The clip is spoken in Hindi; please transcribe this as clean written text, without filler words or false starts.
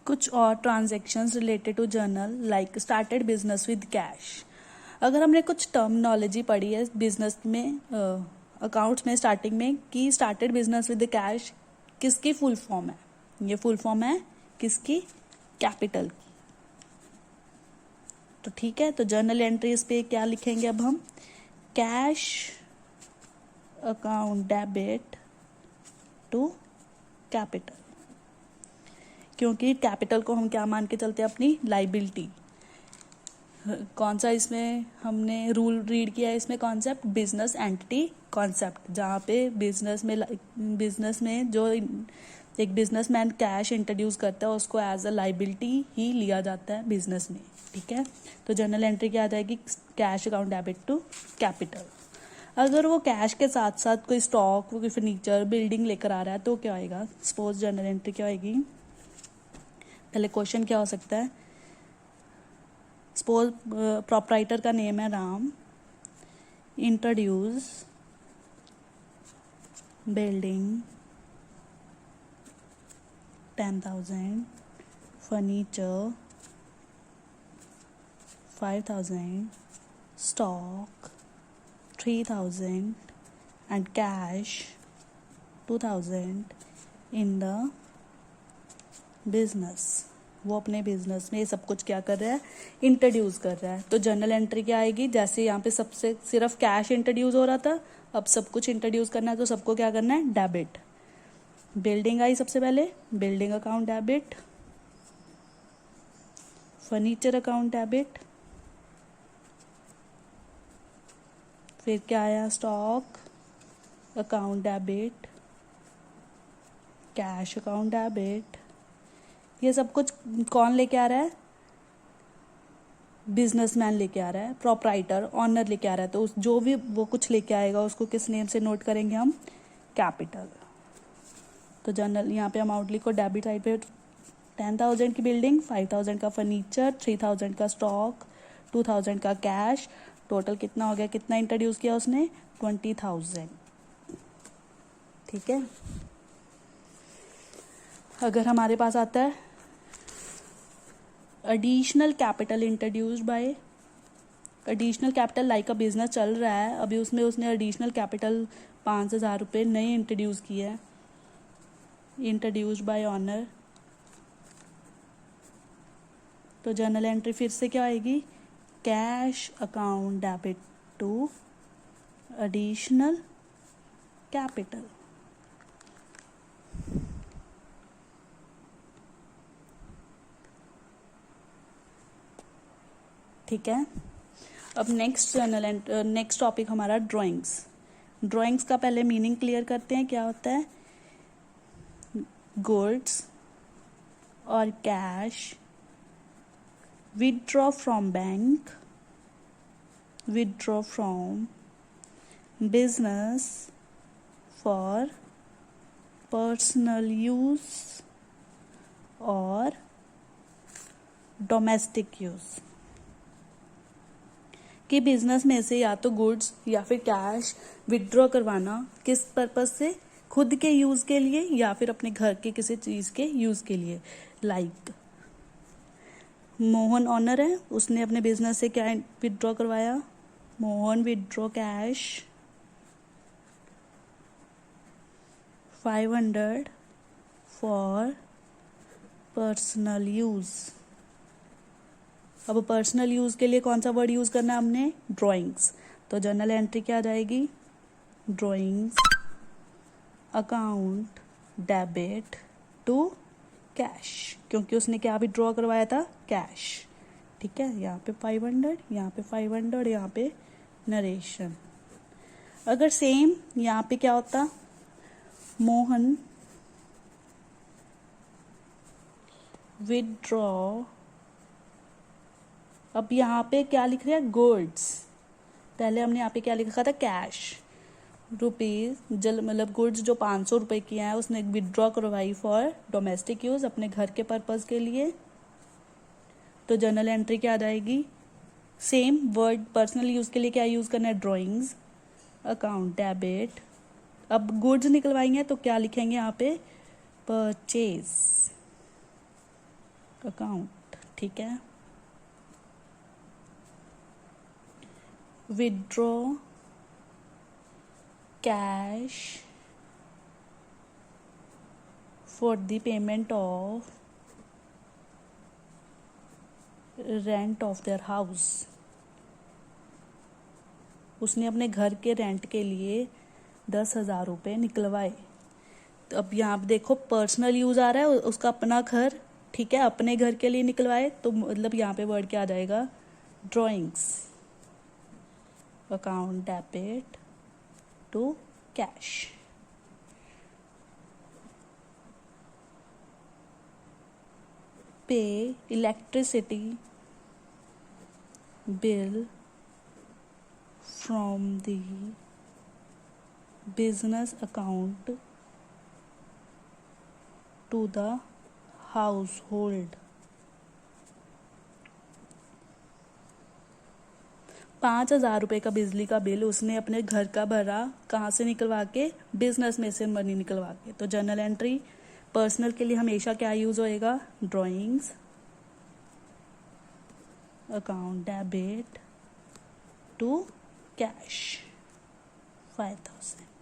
कुछ और transactions related to journal like started business with cash. अगर हमने कुछ टर्मिनोलॉजी पढ़ी है बिजनेस में, अकाउंट्स में स्टार्टिंग में, कि स्टार्टेड बिजनेस विद कैश किसकी फुल फॉर्म है? ये फुल फॉर्म है किसकी? कैपिटल की। तो ठीक है, तो जर्नल एंट्रीज पे क्या लिखेंगे अब हम? Cash account debit to capital, क्योंकि कैपिटल को हम क्या मान के चलते हैं? अपनी लाइबिलिटी। कौन सा इसमें हमने रूल रीड किया है? इसमें कॉन्सेप्ट बिजनेस एंटिटी कॉन्सेप्ट, जहाँ पे बिजनेस में जो एक बिजनेसमैन कैश इंट्रोड्यूस करता है उसको एज अ लाइबिलिटी ही लिया जाता है बिजनेस में। ठीक है, तो जर्नल एंट्री क्या आ जाएगी? Cash account debit to capital. अगर वो कैश के साथ साथ कोई स्टॉक, कोई फर्नीचर, बिल्डिंग लेकर आ रहा है तो क्या आएगा? सपोज जर्नल एंट्री क्या आएगी? पहले क्वेश्चन क्या हो सकता है? सपोज प्रोप्राइटर का नेम है Ram, introduce building 10,000, furniture 5,000, stock 3,000 and cash 2,000 in the business. वो अपने बिजनेस में ये सब कुछ क्या कर रहा है? इंट्रोड्यूस कर रहा है। तो जर्नल एंट्री क्या आएगी? जैसे यहाँ पे सबसे सिर्फ कैश इंट्रोड्यूस हो रहा था, अब सब कुछ इंट्रोड्यूस करना है तो सबको क्या करना है? डेबिट। बिल्डिंग आई सबसे पहले, building account debit, furniture account debit, फिर क्या आया? Stock account debit, cash account debit. ये सब कुछ कौन लेके आ रहा है? बिजनेसमैन लेके आ रहा है, प्रोप्राइटर, ऑनर लेके आ रहा है। तो उस जो भी वो कुछ लेके आएगा उसको किस नेम से नोट करेंगे हम? कैपिटल। तो जर्नल यहाँ पे अमाउंट लिखो, डेबिट साइड पे 10,000 की बिल्डिंग, 5,000 का फर्नीचर, 3,000 का स्टॉक, 2,000 का कैश। टोटल कितना हो गया? कितना इंट्रोड्यूस किया उसने? 20,000। ठीक है, अगर हमारे पास आता है additional capital introduced by, additional capital like a business चल रहा है अभी, उसमें उसने एडिशनल कैपिटल 5,000 रुपये नए इंट्रोड्यूस किए हैं, इंट्रोड्यूस्ड बाय ऑनर। तो जर्नल एंट्री फिर से क्या आएगी? Cash account debit to additional capital. ठीक है, अब नेक्स्ट टॉपिक हमारा ड्राइंग्स। ड्राइंग्स का पहले मीनिंग क्लियर करते हैं, क्या होता है? गुड्स और cash withdraw from bank, withdraw from business for personal use और डोमेस्टिक यूज। कि बिजनेस में से या तो गुड्स या फिर कैश विड्रॉ करवाना, किस पर्पज से? खुद के यूज के लिए या फिर अपने घर के किसी चीज के यूज के लिए। लाइक मोहन ऑनर है, उसने अपने बिजनेस से क्या विड्रॉ करवाया? Mohan withdraw cash 500 for personal use. अब पर्सनल यूज के लिए कौन सा वर्ड यूज करना है हमने? ड्राइंग्स। तो जर्नल एंट्री क्या आ जाएगी? Drawings account debit to cash, क्योंकि उसने क्या विड्रॉ करवाया था? कैश। ठीक है, यहाँ पे 500, यहाँ पे 500, यहाँ पे नरेशन। अगर सेम यहाँ पे क्या होता? मोहन विड्रॉ, अब यहाँ पे क्या लिख रहे हैं? गुड्स। पहले हमने यहाँ पे क्या लिखा था? कैश रुपीज, मतलब गुड्स जो 500 रुपए की हैं उसने विड्रॉ करवाई फॉर डोमेस्टिक यूज, अपने घर के पर्पज के लिए। तो जर्नल एंट्री क्या आ जाएगी? सेम वर्ड पर्सनल यूज के लिए क्या यूज करना है? Drawings account debit. अब गुड्स निकलवाएंगे तो क्या लिखेंगे यहाँ पे? परचेज। अकाउंट, ठीक है। Withdraw cash for the payment of rent of their house. उसने अपने घर के रेंट के लिए 10,000 रुपये निकलवाए। तो अब यहाँ पे देखो पर्सनल यूज आ रहा है, उसका अपना घर, ठीक है, अपने घर के लिए निकलवाए, तो मतलब यहाँ पे वर्ड क्या आ जाएगा, drawings. Account debit to cash. Pay electricity bill from the business account to the household। 5,000 रुपये का बिजली का बिल उसने अपने घर का भरा, कहाँ से निकलवा के, बिजनेस में से मनी निकलवा के। तो जर्नल एंट्री पर्सनल के लिए हमेशा क्या यूज होएगा, drawings. Account debit to cash 5,000।